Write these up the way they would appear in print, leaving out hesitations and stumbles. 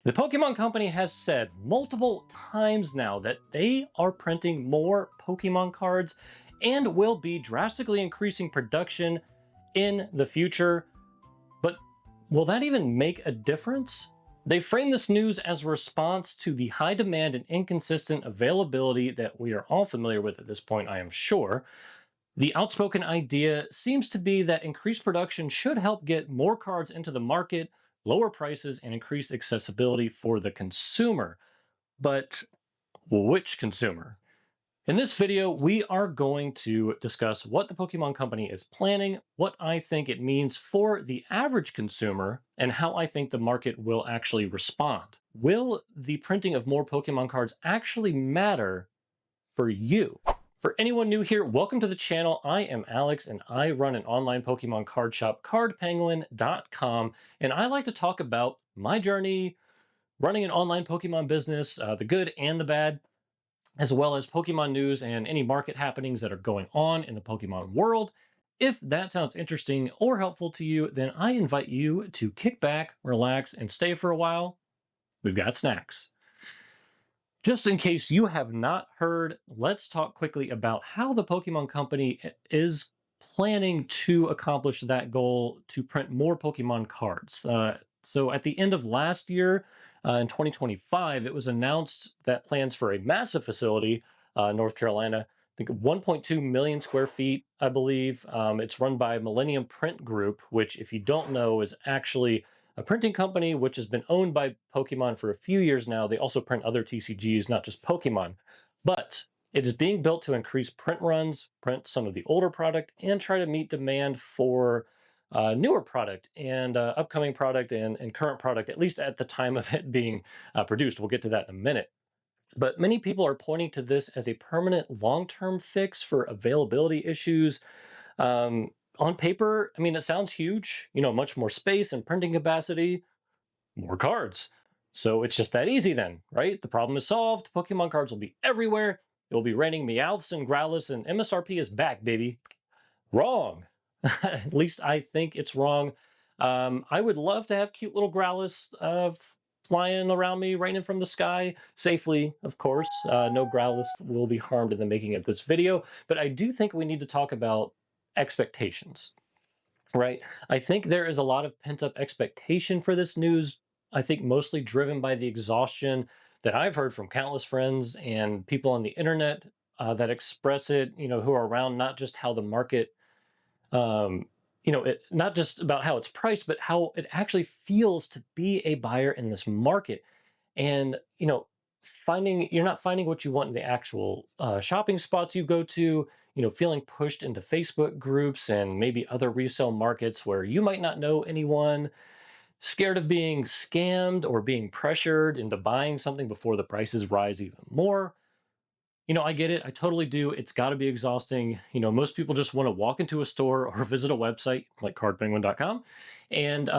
The Pokemon Company has said multiple times now that they are printing more Pokemon cards and will be drastically increasing production in the future. But will that even make a difference? They frame this news as a response to the high demand and inconsistent availability that we are all familiar with at this point, I am sure. The outspoken idea seems to be that increased production should help get more cards into the market, lower prices, and increase accessibility for the consumer. But which consumer? In this video, we are going to discuss what the Pokemon Company is planning, what I think it means for the average consumer, and how I think the market will actually respond. Will the printing of more Pokemon cards actually matter for you? For anyone new here, welcome to the channel. I am Alex and I run an online Pokemon card shop, cardpenguin.com, and I like to talk about my journey running an online Pokemon business, the good and the bad, as well as Pokemon news and any market happenings that are going on in the Pokemon world. If that sounds interesting or helpful to you, then I invite you to kick back, relax, and stay for a while. We've got snacks. Just in case you have not heard, let's talk quickly about how the Pokemon Company is planning to accomplish that goal to print more Pokemon cards. So at the end of last year, in 2025, it was announced that plans for a massive facility, North Carolina, I think 1.2 million square feet, I believe. It's run by Millennium Print Group, which, if you don't know, is actually a printing company which has been owned by Pokemon for a few years now. They also print other TCGs, not just Pokemon. But it is being built to increase print runs, print some of the older product, and try to meet demand for newer product and upcoming product and current product, at least at the time of it being produced. We'll get to that in a minute. But many people are pointing to this as a permanent long-term fix for availability issues. On paper, I mean, it sounds huge, much more space and printing capacity, more cards. So it's just that easy then, right? The problem is solved. Pokemon cards will be everywhere. It will be raining Meowths and Growlithe, and MSRP is back, baby. Wrong. At least I think it's wrong. I would love to have cute little Growlithe flying around me, raining from the sky, safely, of course. No Growlithe will be harmed in the making of this video, but I do think we need to talk about expectations, right? I think there is a lot of pent-up expectation for this news. I think mostly driven by the exhaustion that I've heard from countless friends and people on the internet that express it, who are around not just how the market, not just about how it's priced, but how it actually feels to be a buyer in this market. And, you're not finding what you want in the actual shopping spots you go to, feeling pushed into Facebook groups and maybe other resale markets where you might not know anyone, scared of being scammed or being pressured into buying something before the prices rise even more. I get it. I totally do. It's got to be exhausting. Most people just want to walk into a store or visit a website like cardpenguin.com and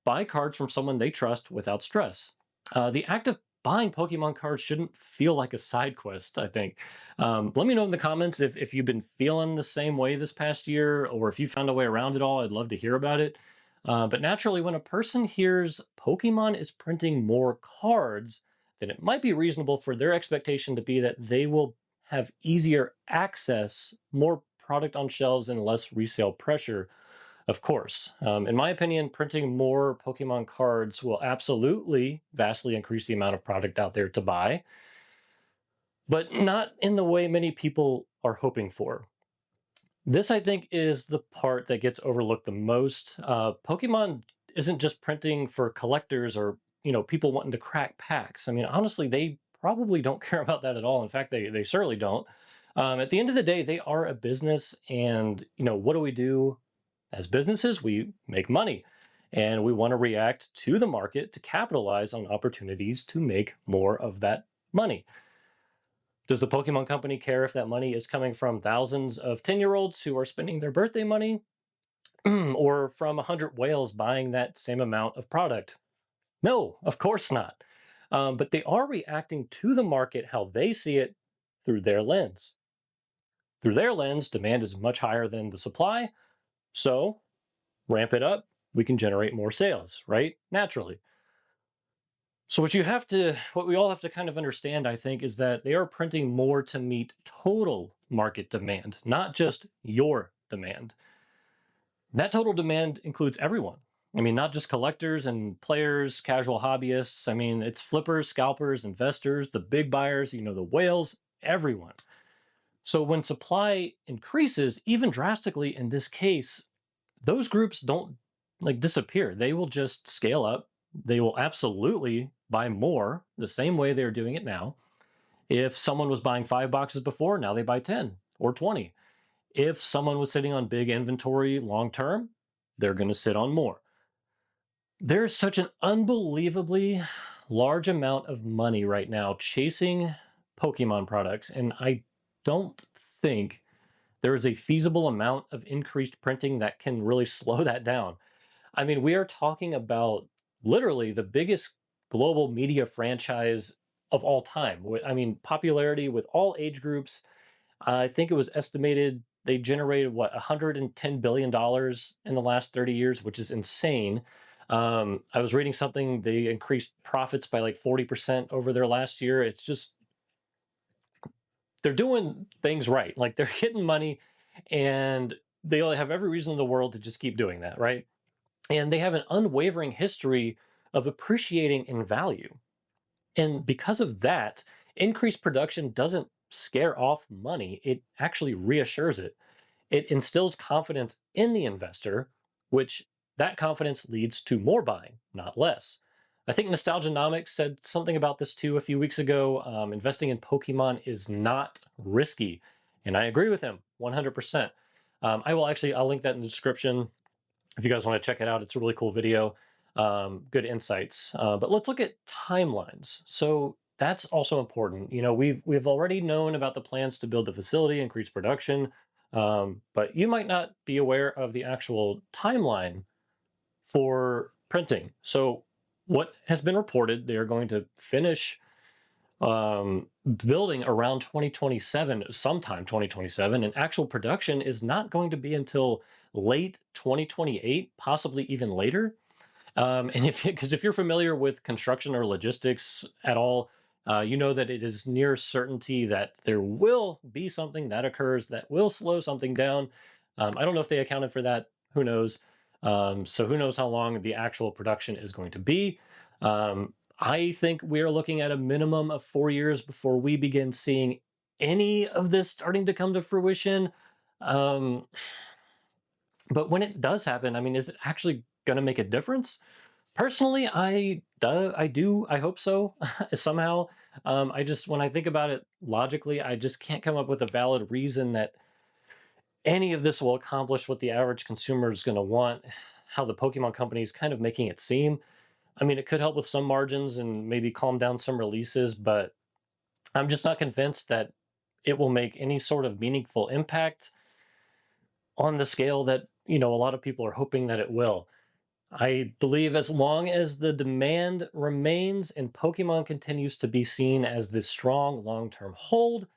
buy cards from someone they trust without stress. The act of buying Pokemon cards shouldn't feel like a side quest, I think. Let me know in the comments if you've been feeling the same way this past year, or if you found a way around it all. I'd love to hear about it. But naturally, when a person hears Pokemon is printing more cards, then it might be reasonable for their expectation to be that they will have easier access, more product on shelves, and less resale pressure. Of course, in my opinion, printing more Pokemon cards will absolutely vastly increase the amount of product out there to buy, but not in the way many people are hoping for. This, I think, is the part that gets overlooked the most. Pokemon isn't just printing for collectors or people wanting to crack packs. I mean, honestly, they probably don't care about that at all. In fact, they certainly don't. At the end of the day, they are a business, and what do we do? As businesses, we make money, and we want to react to the market to capitalize on opportunities to make more of that money. Does the Pokemon Company care if that money is coming from thousands of 10-year-olds who are spending their birthday money or from 100 whales buying that same amount of product? No, of course not. But they are reacting to the market how they see it through their lens. Through their lens, demand is much higher than the supply. So ramp it up, we can generate more sales, right? Naturally. So what we all have to kind of understand, I think, is that they are printing more to meet total market demand, not just your demand. That total demand includes everyone. I mean, not just collectors and players, casual hobbyists. I mean, it's flippers, scalpers, investors, the big buyers, the whales, everyone. So when supply increases, even drastically in this case, those groups don't like disappear. They will just scale up. They will absolutely buy more the same way they're doing it now. If someone was buying 5 boxes before, now they buy 10 or 20. If someone was sitting on big inventory long term, they're going to sit on more. There's such an unbelievably large amount of money right now chasing Pokemon products, and I don't think there is a feasible amount of increased printing that can really slow that down. I mean, we are talking about literally the biggest global media franchise of all time. I mean, popularity with all age groups. I think it was estimated they generated what $110 billion in the last 30 years, which is insane. I was reading something, they increased profits by like 40% over their last year. It's just, they're doing things right. Like they're getting money and they have every reason in the world to just keep doing that, right? And they have an unwavering history of appreciating in value. And because of that, increased production doesn't scare off money, it actually reassures it. It instills confidence in the investor, which that confidence leads to more buying, not less. I think Nostalgianomics said something about this too a few weeks ago. Investing in Pokemon is not risky. And I agree with him 100%. I'll link that in the description if you guys want to check it out. It's a really cool video. Good insights. But let's look at timelines. So that's also important. We've already known about the plans to build the facility, increase production, but you might not be aware of the actual timeline for printing. So what has been reported, they're going to finish building around 2027, sometime 2027, and actual production is not going to be until late 2028, possibly even later. And if you're familiar with construction or logistics at all, you know that it is near certainty that there will be something that occurs that will slow something down. I don't know if they accounted for that. Who knows? So who knows how long the actual production is going to be? I think we're looking at a minimum of 4 years before we begin seeing any of this starting to come to fruition. But when it does happen, I mean, is it actually going to make a difference? Personally, I hope so somehow. When I think about it logically, I just can't come up with a valid reason that any of this will accomplish what the average consumer is going to want, how the Pokemon company is kind of making it seem. I mean, it could help with some margins and maybe calm down some releases, but I'm just not convinced that it will make any sort of meaningful impact on the scale that, a lot of people are hoping that it will. I believe as long as the demand remains and Pokemon continues to be seen as this strong long-term hold,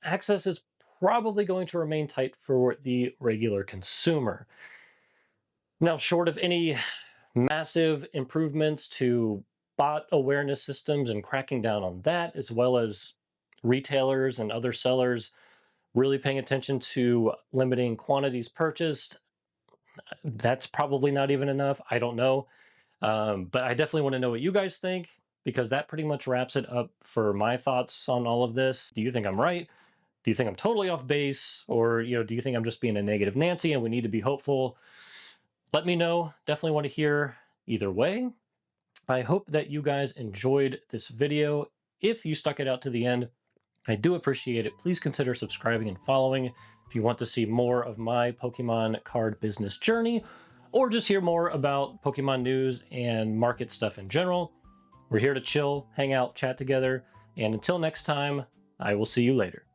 access is probably going to remain tight for the regular consumer. Now, short of any massive improvements to bot awareness systems and cracking down on that, as well as retailers and other sellers really paying attention to limiting quantities purchased, that's probably not even enough. I don't know. But I definitely want to know what you guys think, because that pretty much wraps it up for my thoughts on all of this. Do you think I'm right? Do you think I'm totally off base? Or, do you think I'm just being a negative Nancy and we need to be hopeful? Let me know. Definitely want to hear either way. I hope that you guys enjoyed this video. If you stuck it out to the end, I do appreciate it. Please consider subscribing and following if you want to see more of my Pokemon card business journey, or just hear more about Pokemon news and market stuff in general. We're here to chill, hang out, chat together, and until next time, I will see you later.